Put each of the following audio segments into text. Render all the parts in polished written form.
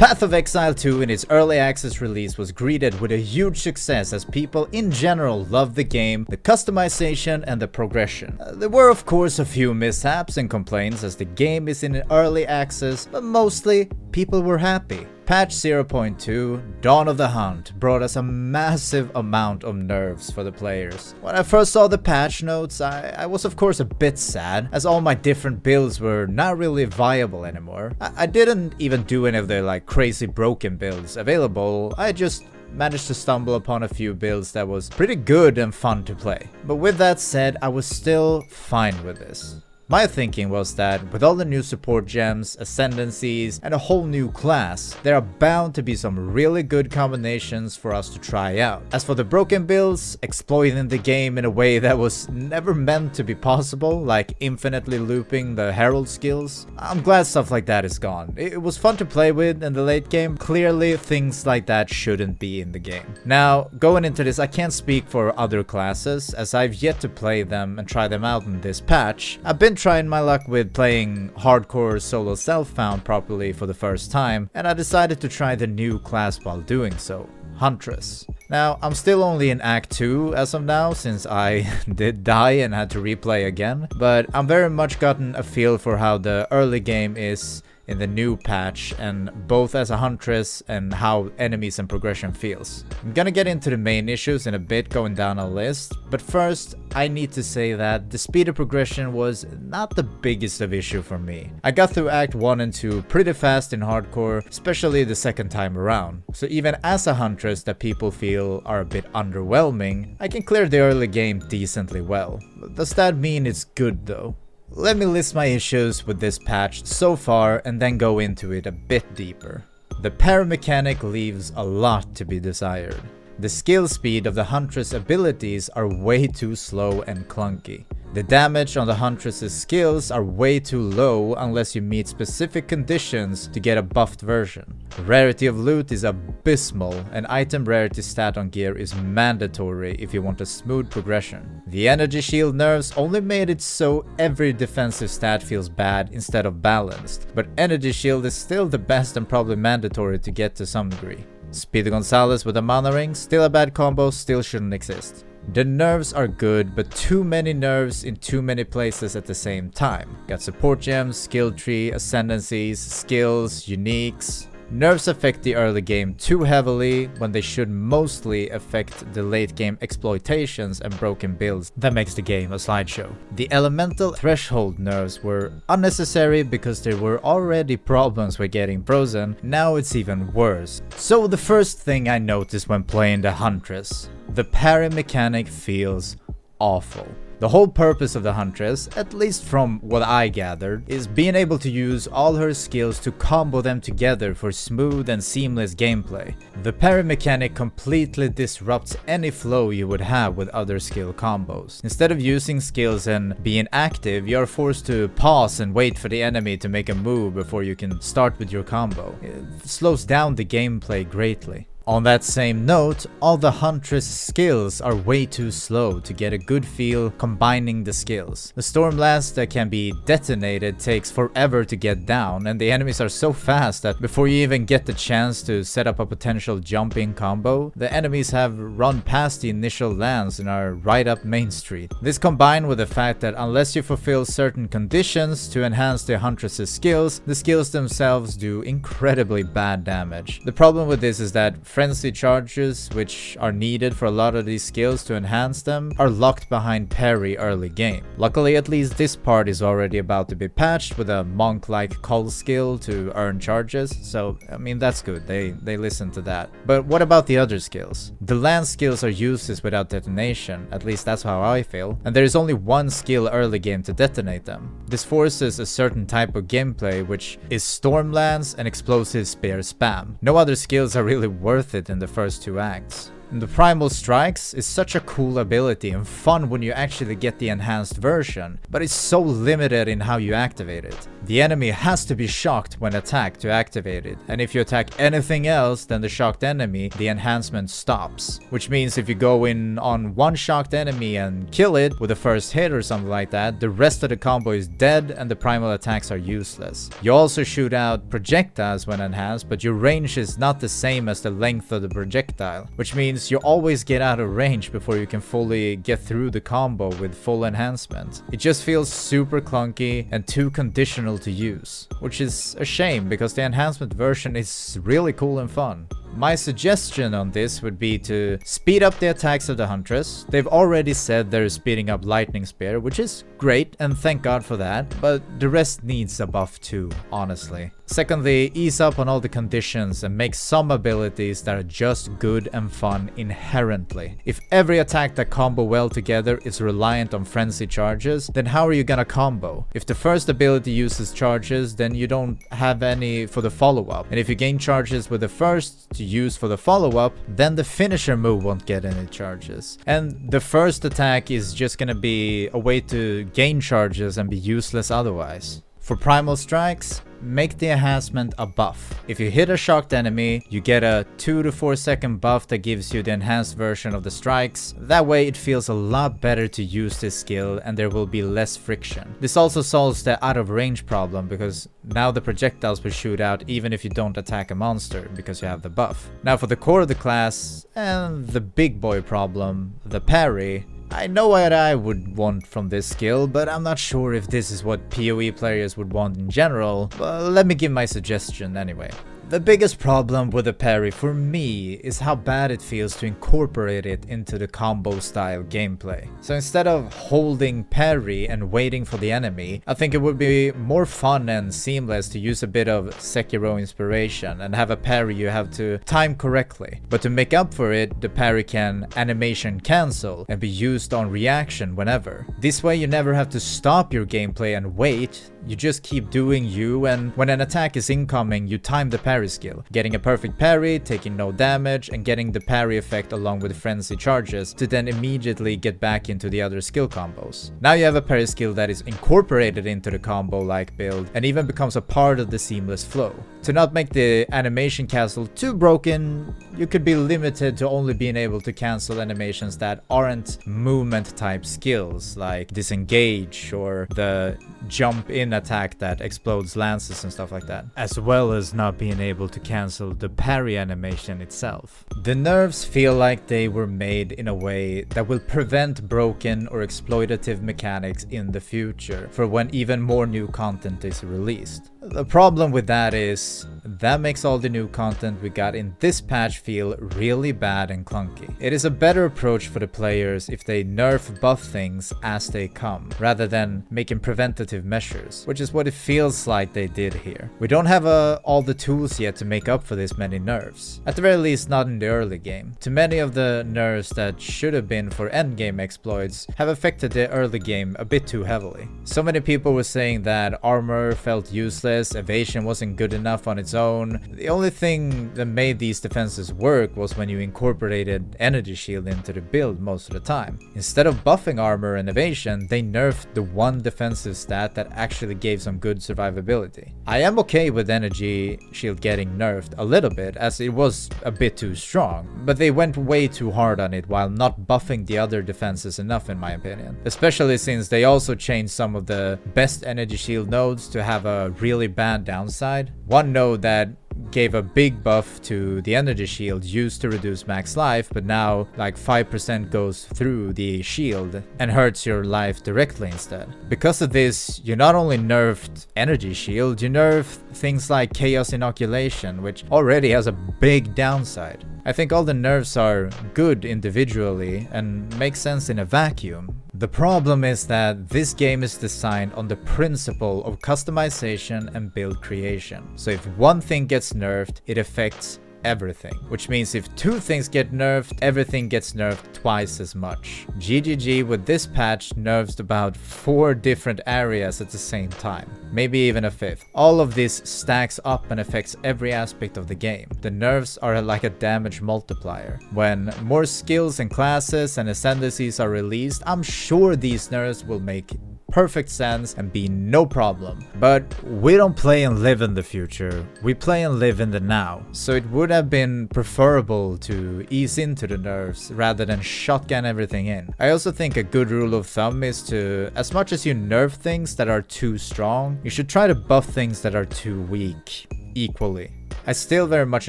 Path of Exile 2 in its early access release was greeted with a huge success as people in general loved the game, the customization and the progression. There were of course a few mishaps and complaints as the game is in early access, but mostly people were happy. Patch 0.2, Dawn of the Hunt, brought us a massive amount of nerfs for the players. When I first saw the patch notes, I was of course a bit sad, as all my different builds were not really viable anymore. I didn't even do any of the like crazy broken builds available, I just managed to stumble upon a few builds that was pretty good and fun to play. But with that said, I was still fine with this. My thinking was that with all the new support gems, ascendancies, and a whole new class, there are bound to be some really good combinations for us to try out. As for the broken builds, exploiting the game in a way that was never meant to be possible, like infinitely looping the herald skills, I'm glad stuff like that is gone. It was fun to play with in the late game. Clearly things like that shouldn't be in the game. Now, going into this, I can't speak for other classes, as I've yet to play them and try them out in this patch. I've been trying my luck with playing hardcore solo self-found properly for the first time, and I decided to try the new class while doing so, Huntress. Now, I'm still only in Act 2 as of now, since I did die and had to replay again, but I'm very much gotten a feel for how the early game is in the new patch, and both as a huntress and how enemies and progression feels. I'm gonna get into the main issues in a bit going down a list, but first I need to say that the speed of progression was not the biggest of issue for me. I got through Act 1 and 2 pretty fast in hardcore, especially the second time around. So even as a huntress that people feel are a bit underwhelming, I can clear the early game decently well. Does that mean it's good though? Let me list my issues with this patch so far and then go into it a bit deeper. The parry mechanic leaves a lot to be desired. The skill speed of the Huntress abilities are way too slow and clunky. The damage on the Huntress's skills are way too low unless you meet specific conditions to get a buffed version. Rarity of loot is abysmal, and item rarity stat on gear is mandatory if you want a smooth progression. The energy shield nerfs only made it so every defensive stat feels bad instead of balanced, but energy shield is still the best and probably mandatory to get to some degree. Speedy Gonzalez with a mana ring, still a bad combo, still shouldn't exist. The nerfs are good, but too many nerfs in too many places at the same time. Got support gems, skill tree, ascendancies, skills, uniques. Nerfs affect the early game too heavily when they should mostly affect the late game exploitations and broken builds that makes the game a slideshow. The elemental threshold nerfs were unnecessary because there were already problems with getting frozen, now it's even worse. So the first thing I noticed when playing the Huntress, the parry mechanic feels awful. The whole purpose of the Huntress, at least from what I gathered, is being able to use all her skills to combo them together for smooth and seamless gameplay. The parry mechanic completely disrupts any flow you would have with other skill combos. Instead of using skills and being active, you are forced to pause and wait for the enemy to make a move before you can start with your combo. It slows down the gameplay greatly. On that same note, all the Huntress skills are way too slow to get a good feel combining the skills. The storm blast that can be detonated takes forever to get down, and the enemies are so fast that before you even get the chance to set up a potential jump-in combo, the enemies have run past the initial lands and are right up Main Street. This combined with the fact that unless you fulfill certain conditions to enhance the Huntress's skills, the skills themselves do incredibly bad damage. The problem with this is that frenzy charges, which are needed for a lot of these skills to enhance them, are locked behind parry early game. Luckily, at least this part is already about to be patched with a monk-like cull skill to earn charges, so I mean that's good, they listen to that. But what about the other skills? The land skills are useless without detonation, at least that's how I feel, and there is only one skill early game to detonate them. This forces a certain type of gameplay, which is Stormlands and Explosive Spear spam. No other skills are really worth it in the first two acts. And the Primal Strikes is such a cool ability and fun when you actually get the enhanced version, but it's so limited in how you activate it. The enemy has to be shocked when attacked to activate it, and if you attack anything else than the shocked enemy, the enhancement stops. Which means if you go in on one shocked enemy and kill it with the first hit or something like that, the rest of the combo is dead and the primal attacks are useless. You also shoot out projectiles when enhanced, but your range is not the same as the length of the projectile, which means you always get out of range before you can fully get through the combo with full enhancement. It just feels super clunky and too conditional to use, which is a shame because the enhancement version is really cool and fun. My suggestion on this would be to speed up the attacks of the Huntress. They've already said they're speeding up Lightning Spear, which is great, and thank God for that, but the rest needs a buff too, honestly. Secondly, ease up on all the conditions and make some abilities that are just good and fun inherently. If every attack that combo well together is reliant on frenzy charges, then how are you gonna combo? If the first ability uses charges, then you don't have any for the follow-up. And if you gain charges with the first to use for the follow-up, then the finisher move won't get any charges. And the first attack is just gonna be a way to gain charges and be useless otherwise. For Primal Strikes, make the enhancement a buff. If you hit a shocked enemy, you get a 2 to 4 second buff that gives you the enhanced version of the strikes. That way it feels a lot better to use this skill and there will be less friction. This also solves the out of range problem because now the projectiles will shoot out even if you don't attack a monster because you have the buff. Now for the core of the class and the big boy problem, the parry, I know what I would want from this skill, but I'm not sure if this is what PoE players would want in general, but let me give my suggestion anyway. The biggest problem with the parry for me is how bad it feels to incorporate it into the combo style gameplay. So instead of holding parry and waiting for the enemy, I think it would be more fun and seamless to use a bit of Sekiro inspiration and have a parry you have to time correctly. But to make up for it, the parry can animation cancel and be used on reaction whenever. This way you never have to stop your gameplay and wait, you just keep doing you, and when an attack is incoming, you time the parry skill, getting a perfect parry, taking no damage, and getting the parry effect along with frenzy charges to then immediately get back into the other skill combos. Now you have a parry skill that is incorporated into the combo-like build and even becomes a part of the seamless flow. To not make the animation cancel too broken, you could be limited to only being able to cancel animations that aren't movement type skills like disengage or the jump in attack that explodes lances and stuff like that, as well as not being able to cancel the parry animation itself. The nerfs feel like they were made in a way that will prevent broken or exploitative mechanics in the future for when even more new content is released. The problem with that is that makes all the new content we got in this patch feel really bad and clunky. It is a better approach for the players if they nerf buff things as they come, rather than making preventative measures, which is what it feels like they did here. We don't have all the tools yet to make up for this many nerfs, at the very least not in the early game. Too many of the nerfs that should have been for endgame exploits have affected the early game a bit too heavily. So many people were saying that armor felt useless, evasion wasn't good enough on its own. The only thing that made these defenses work was when you incorporated energy shield into the build most of the time. Instead of buffing armor and evasion, they nerfed the one defensive stat that actually gave some good survivability. I am okay with energy shield getting nerfed a little bit as it was a bit too strong, but they went way too hard on it while not buffing the other defenses enough in my opinion. Especially since they also changed some of the best energy shield nodes to have a really bad downside. One node that gave a big buff to the energy shield used to reduce max life, but now like 5% goes through the shield and hurts your life directly instead. Because of this, you not only nerfed energy shield, you nerfed things like chaos inoculation, which already has a big downside. I think all the nerfs are good individually and make sense in a vacuum. The problem is that this game is designed on the principle of customization and build creation. So if one thing gets nerfed, it affects everything. Which means if 2 things get nerfed, everything gets nerfed twice as much. GGG with this patch nerfs about 4 different areas at the same time. Maybe even a 5th. All of this stacks up and affects every aspect of the game. The nerfs are like a damage multiplier. When more skills and classes and ascendancies are released, I'm sure these nerfs will make perfect sense and be no problem. But we don't play and live in the future, we play and live in the now. So it would have been preferable to ease into the nerfs rather than shotgun everything in. I also think a good rule of thumb is to, as much as you nerf things that are too strong, you should try to buff things that are too weak equally. I still very much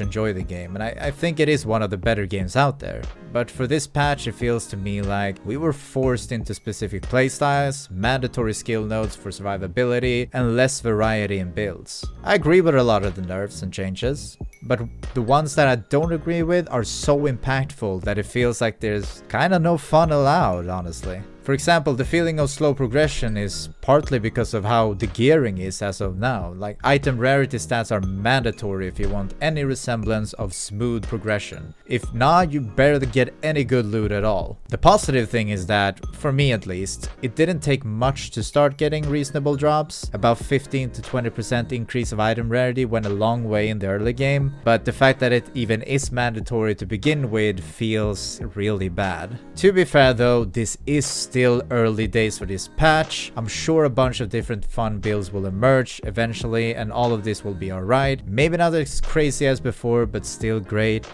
enjoy the game, and I think it is one of the better games out there. But for this patch, it feels to me like we were forced into specific playstyles, mandatory skill nodes for survivability, and less variety in builds. I agree with a lot of the nerfs and changes, but the ones that I don't agree with are so impactful that it feels like there's kinda no fun allowed, honestly. For example, the feeling of slow progression is partly because of how the gearing is as of now. Like, item rarity stats are mandatory if you want any resemblance of smooth progression. If not, you barely get any good loot at all. The positive thing is that, for me at least, it didn't take much to start getting reasonable drops. About 15 to 20% increase of item rarity went a long way in the early game, but the fact that it even is mandatory to begin with feels really bad. To be fair though, this is still early days for this patch. I'm sure a bunch of different fun builds will emerge eventually, and all of this will be alright. Maybe not as crazy as before, but still great.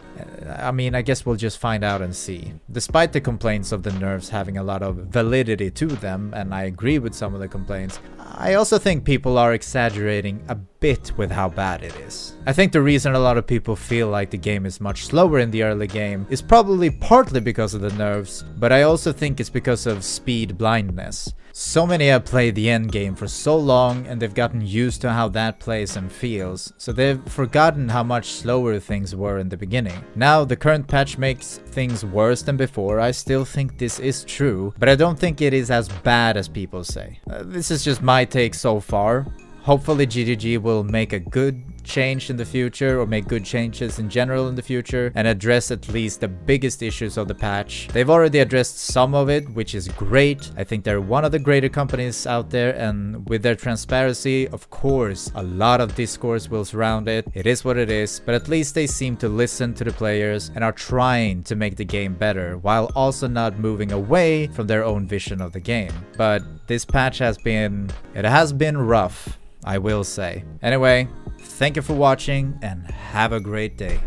I mean, I guess we'll just find out and see. Despite the complaints of the nerfs having a lot of validity to them, and I agree with some of the complaints, I also think people are exaggerating a bit with how bad it is. I think the reason a lot of people feel like the game is much slower in the early game is probably partly because of the nerfs, but I also think it's because of speed blindness. So many have played the end game for so long and they've gotten used to how that plays and feels, so they've forgotten how much slower things were in the beginning. Now the current patch makes things worse than before. I still think this is true, but I don't think it is as bad as people say. This is just my take so far. Hopefully GGG will make a good change in the future, or make good changes in general in the future, and address at least the biggest issues of the patch. They've already addressed some of it, which is great. I think they're one of the greater companies out there, and with their transparency, of course, a lot of discourse will surround it. It is what it is, but at least they seem to listen to the players and are trying to make the game better, while also not moving away from their own vision of the game. But this patch has been rough, I will say. Anyway, thank you for watching and have a great day.